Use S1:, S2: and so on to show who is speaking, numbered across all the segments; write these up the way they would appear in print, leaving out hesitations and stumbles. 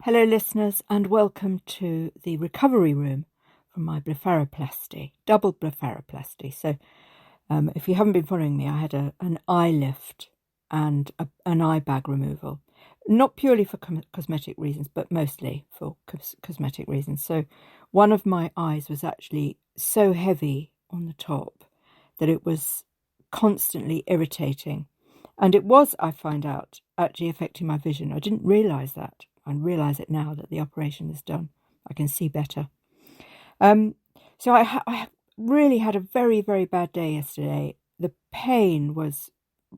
S1: Hello listeners, and welcome to the recovery room from my blepharoplasty, double blepharoplasty. So if you haven't been following me, I had an eye lift and an eye bag removal, not purely for cosmetic reasons, but mostly for cosmetic reasons. So one of my eyes was actually so heavy on the top that it was constantly irritating. And it was, I find out, actually affecting my vision. I didn't realise that. I realise it now that the operation is done. I can see better. So I really had a very, very bad day yesterday. The pain was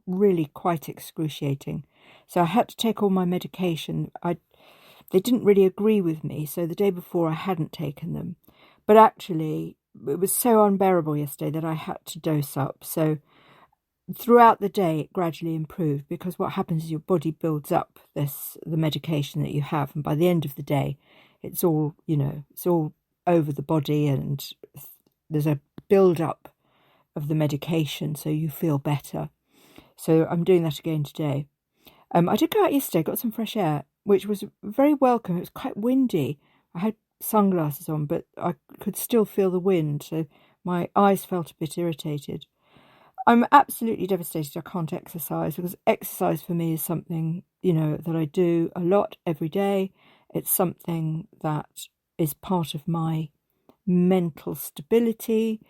S1: really quite excruciating. So I had to take all my medication. They didn't really agree with me. So the day before I hadn't taken them. But actually, it was so unbearable yesterday that I had to dose up. So throughout the day, it gradually improved, because what happens is your body builds up the medication that you have, and by the end of the day, it's all over the body, and there's a build up of the medication, so you feel better. So I'm doing that again today. I did go out yesterday, got some fresh air, which was very welcome. It was quite windy. I had sunglasses on, but I could still feel the wind, so my eyes felt a bit irritated. I'm absolutely devastated I can't exercise, because exercise for me is something, that I do a lot every day. It's something that is part of my mental stability.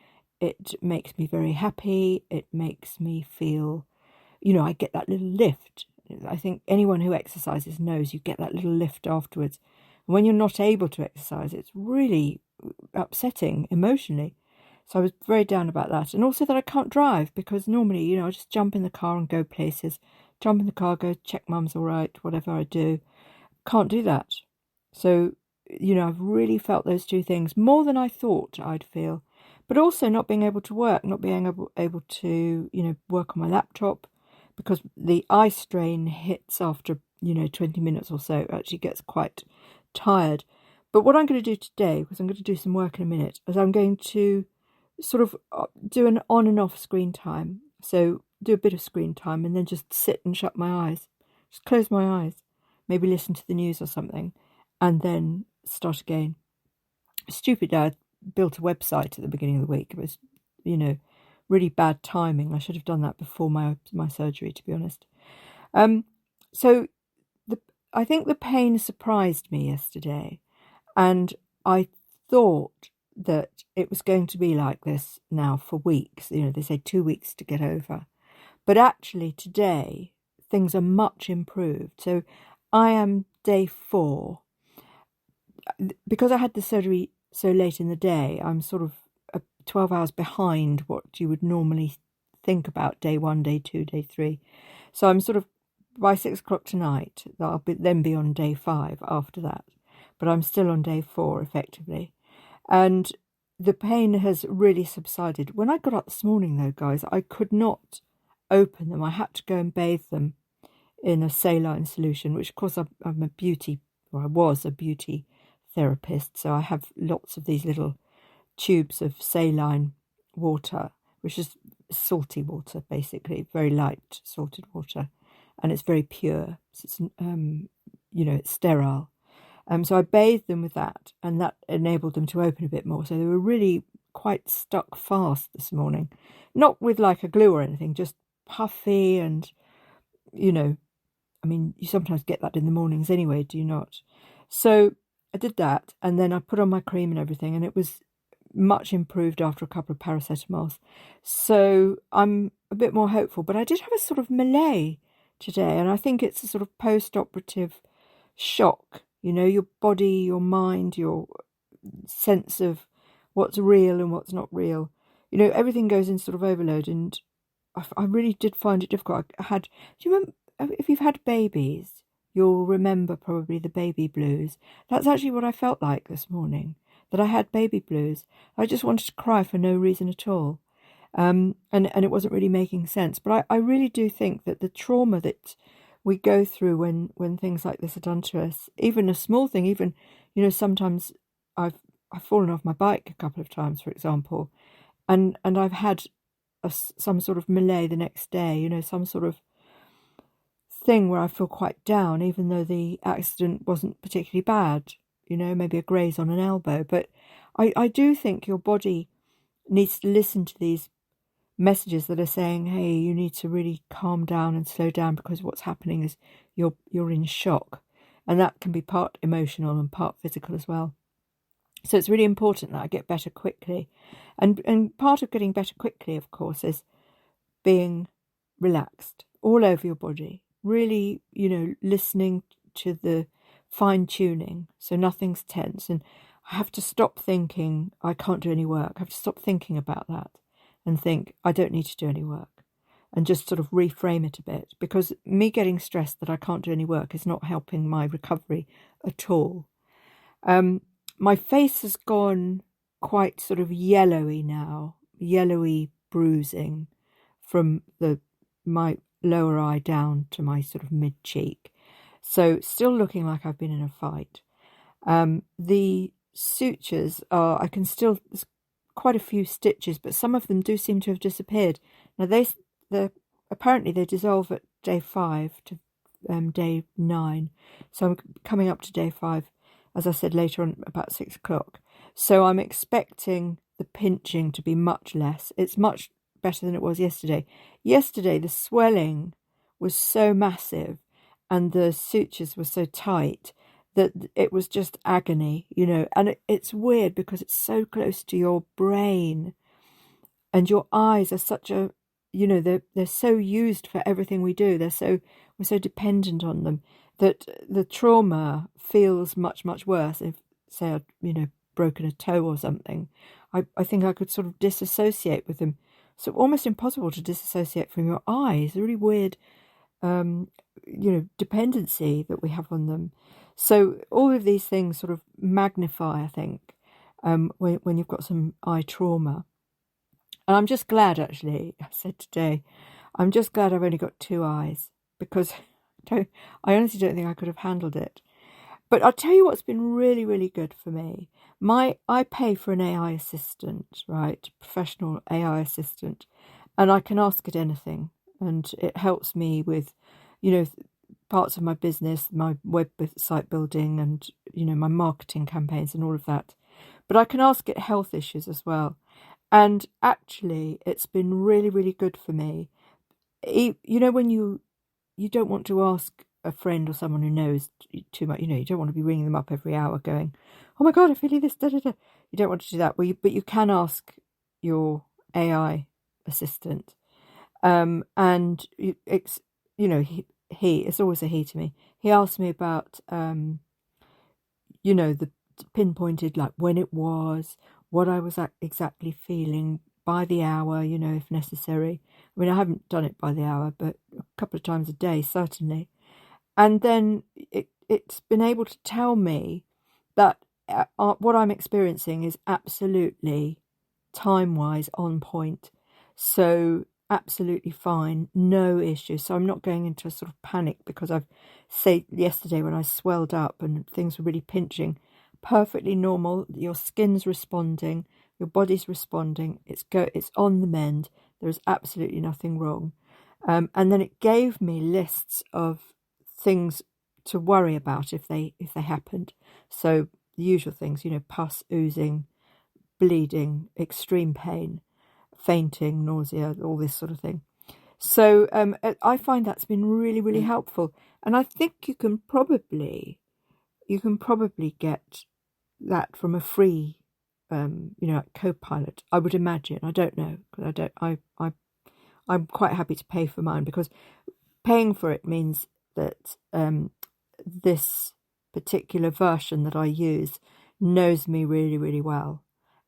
S1: It makes me very happy. It makes me feel, I get that little lift. I think anyone who exercises knows you get that little lift afterwards. And when you're not able to exercise, it's really upsetting emotionally. So I was very down about that. And also that I can't drive, because normally, I just jump in the car and go places. Jump in the car, go check mum's all right, whatever I do. Can't do that. So, I've really felt those two things more than I thought I'd feel. But also not being able to work, not being able to, work on my laptop, because the eye strain hits after, 20 minutes or so. It actually gets quite tired. But what I'm going to do today, because I'm going to do some work in a minute, is I'm going to sort of do an on and off screen time. So do a bit of screen time and then just sit and shut my eyes. Just close my eyes. Maybe listen to the news or something. And then start again. Stupid, I built a website at the beginning of the week. It was, really bad timing. I should have done that before my surgery, to be honest. So I think the pain surprised me yesterday. And I thought that it was going to be like this now for weeks. They say 2 weeks to get over. But actually today, things are much improved. So I am day 4. Because I had the surgery so late in the day, I'm sort of 12 hours behind what you would normally think about day 1, day 2, day 3. So I'm sort of by 6 o'clock tonight, I'll then be on day 5 after that. But I'm still on day 4 effectively. And the pain has really subsided. When I got up this morning, though, guys, I could not open them. I had to go and bathe them in a saline solution, which, of course, I was a beauty therapist. So I have lots of these little tubes of saline water, which is salty water, basically, very light salted water. And it's very pure. So it's, it's sterile. So I bathed them with that, and that enabled them to open a bit more. So they were really quite stuck fast this morning. Not with like a glue or anything, just puffy and, you sometimes get that in the mornings anyway, do you not? So I did that, and then I put on my cream and everything, and it was much improved after a couple of paracetamols. So I'm a bit more hopeful. But I did have a sort of malaise today, and I think it's a sort of post-operative shock. Your body, your mind, your sense of what's real and what's not real. Everything goes in sort of overload, and I really did find it difficult. Do you remember, if you've had babies, you'll remember probably the baby blues. That's actually what I felt like this morning, that I had baby blues. I just wanted to cry for no reason at all. And it wasn't really making sense. But I really do think that the trauma that we go through when things like this are done to us, even a small thing, even, sometimes I've fallen off my bike a couple of times, for example, and I've had some sort of malaise the next day, some sort of thing where I feel quite down, even though the accident wasn't particularly bad, maybe a graze on an elbow. But I do think your body needs to listen to these messages that are saying, hey, you need to really calm down and slow down, because what's happening is you're in shock. And that can be part emotional and part physical as well. So it's really important that I get better quickly. And part of getting better quickly, of course, is being relaxed all over your body. Really, listening to the fine tuning, so nothing's tense. And I have to stop thinking I can't do any work. I have to stop thinking about that and think I don't need to do any work, and just sort of reframe it a bit, because me getting stressed that I can't do any work is not helping my recovery at all. My face has gone quite sort of yellowy now, yellowy bruising from my lower eye down to my sort of mid-cheek. So still looking like I've been in a fight. The sutures there's quite a few stitches, but some of them do seem to have disappeared. Now apparently they dissolve at day 5 to day 9. So I'm coming up to day 5, as I said, later on about 6 o'clock. So I'm expecting the pinching to be much less. It's much better than it was yesterday. Yesterday, the swelling was so massive and the sutures were so tight that it was just agony, and it's weird because it's so close to your brain, and your eyes are such a, they're so used for everything we do. We're so dependent on them that the trauma feels much, much worse. If, say, I'd, broken a toe or something, I think I could sort of disassociate with them. So almost impossible to disassociate from your eyes. A really weird, dependency that we have on them. So all of these things sort of magnify, I think, when you've got some eye trauma. And I'm just glad, actually, I said today, I'm just glad I've only got 2 eyes, because I honestly don't think I could have handled it. But I'll tell you what's been really, really good for me. I pay for an AI assistant, right? Professional AI assistant. And I can ask it anything. And it helps me with, parts of my business, my website building and, my marketing campaigns and all of that. But I can ask it health issues as well. And actually, it's been really, really good for me. When you don't want to ask a friend or someone who knows too much, you don't want to be ringing them up every hour going, oh my God, I feel this, da da da. You don't want to do that, but you can ask your AI assistant. And it's, it's always a he to me. He asked me about, the pinpointed, like when it was, what I was exactly feeling by the hour, if necessary. I mean, I haven't done it by the hour, but a couple of times a day, certainly. And then it's been able to tell me that what I'm experiencing is absolutely time-wise on point. So absolutely fine, no issue. So I'm not going into a sort of panic because yesterday when I swelled up and things were really pinching, perfectly normal. Your skin's responding, your body's responding. It's on the mend. There is absolutely nothing wrong. And then it gave me lists of things to worry about if they happened. So the usual things, pus, oozing, bleeding, extreme pain, fainting, nausea, all this sort of thing. So I find that's been really, really helpful. And I think you can probably get that from a free, Copilot. I would imagine. I don't know, because I'm quite happy to pay for mine, because paying for it means that this particular version that I use knows me really, really well.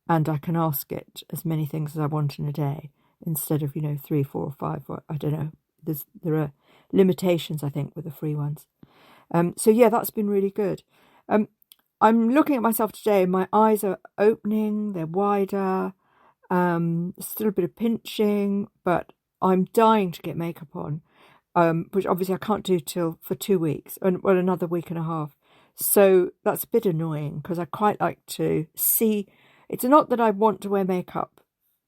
S1: And I can ask it as many things as I want in a day instead of, 3, 4 or 5. Or, I don't know. There are limitations, I think, with the free ones. So, yeah, that's been really good. I'm looking at myself today and my eyes are opening. They're wider. Still a bit of pinching, but I'm dying to get makeup on, which obviously I can't do for 2 weeks, well, another week and a half. So that's a bit annoying because I quite like to see. It's not that I want to wear makeup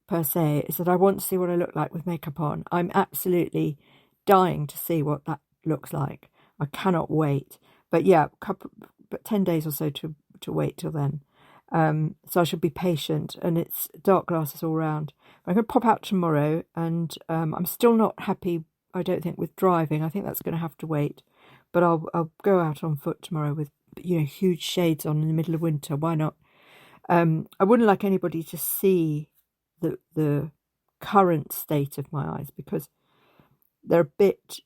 S1: per se, it's that I want to see what I look like with makeup on. I'm absolutely dying to see what that looks like. I cannot wait. But yeah, 10 days or so to wait till then. So I should be patient, and it's dark glasses all round. I'm going to pop out tomorrow, and I'm still not happy, I don't think, with driving. I think that's going to have to wait. But I'll go out on foot tomorrow with, huge shades on in the middle of winter. Why not? I wouldn't like anybody to see the current state of my eyes, because they're a bit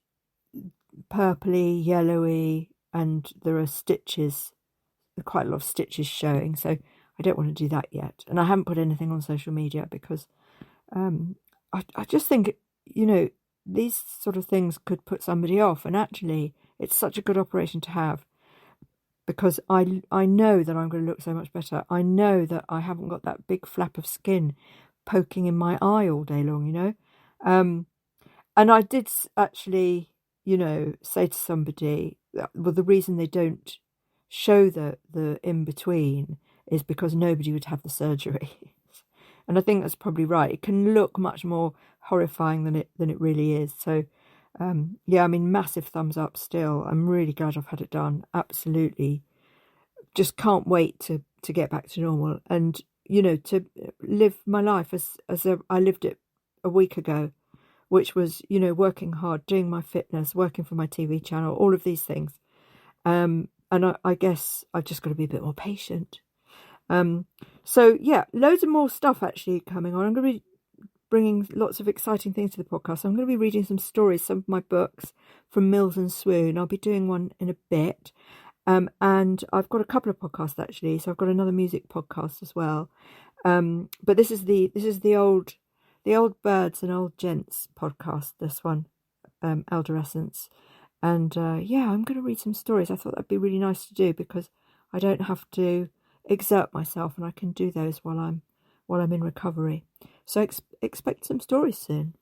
S1: purpley, yellowy, and there are stitches, quite a lot of stitches showing. So I don't want to do that yet. And I haven't put anything on social media because I just think, these sort of things could put somebody off. And actually, it's such a good operation to have, because I know that I'm going to look so much better. I know that I haven't got that big flap of skin poking in my eye all day long, And I did actually, say to somebody, well, the reason they don't show the in-between is because nobody would have the surgery. And I think that's probably right. It can look much more horrifying than it really is. So, yeah, I mean, massive thumbs up still. I'm really glad I've had it done. Absolutely. Just can't wait to get back to normal and, to live my life as I lived it a week ago, which was, working hard, doing my fitness, working for my TV channel, all of these things. And I guess I've just got to be a bit more patient. So, yeah, loads of more stuff actually coming on. I'm going to be bringing lots of exciting things to the podcast. I'm going to be reading some stories, some of my books from Mills and Swoon. I'll be doing one in a bit. And I've got a couple of podcasts actually. So I've got another music podcast as well. But this is the old birds and old gents podcast. This one, Elderescence. And yeah, I'm going to read some stories. I thought that'd be really nice to do because I don't have to exert myself, and I can do those while I'm in recovery. So expect some stories soon.